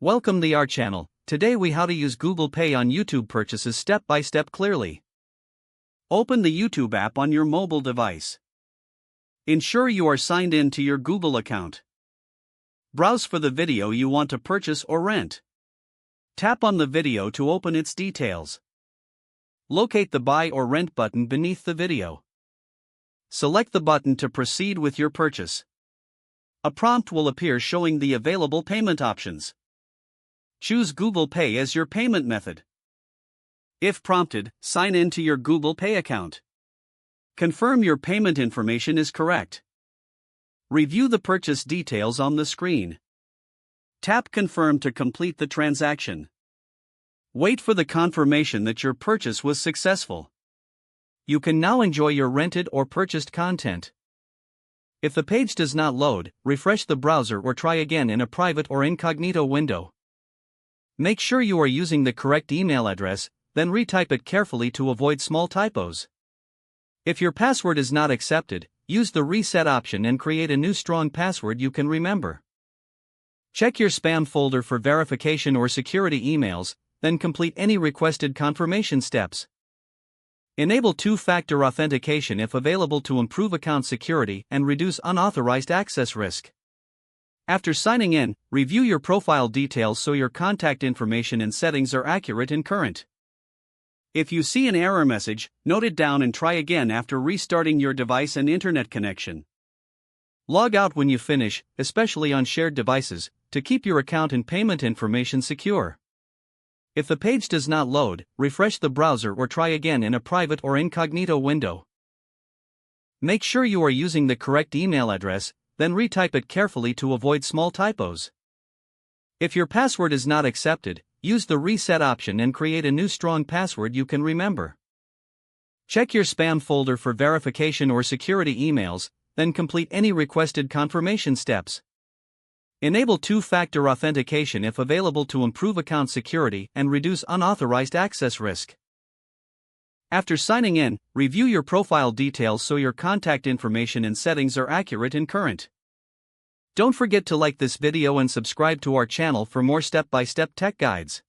Welcome to our channel. Today we how to use Google Pay on YouTube purchases step by step clearly. Open the YouTube app on your mobile device. Ensure you are signed in to your Google account. Browse for the video you want to purchase or rent. Tap on the video to open its details. Locate the buy or rent button beneath the video. Select the button to proceed with your purchase. A prompt will appear showing the available payment options. Choose Google Pay as your payment method. If prompted, sign in to your Google Pay account. Confirm your payment information is correct. Review the purchase details on the screen. Tap Confirm to complete the transaction. Wait for the confirmation that your purchase was successful. You can now enjoy your rented or purchased content. If the page does not load, refresh the browser or try again in a private or incognito window. Make sure you are using the correct email address, then retype it carefully to avoid small typos. If your password is not accepted, use the reset option and create a new strong password you can remember. Check your spam folder for verification or security emails, then complete any requested confirmation steps. Enable two-factor authentication if available to improve account security and reduce unauthorized access risk. After signing in, review your profile details so your contact information and settings are accurate and current. If you see an error message, note it down and try again after restarting your device and internet connection. Log out when you finish, especially on shared devices, to keep your account and payment information secure. If the page does not load, refresh the browser or try again in a private or incognito window. Make sure you are using the correct email address, then retype it carefully to avoid small typos. If your password is not accepted, use the reset option and create a new strong password you can remember. Check your spam folder for verification or security emails, then complete any requested confirmation steps. Enable two-factor authentication if available to improve account security and reduce unauthorized access risk. After signing in, review your profile details so your contact information and settings are accurate and current. Don't forget to like this video and subscribe to our channel for more step-by-step tech guides.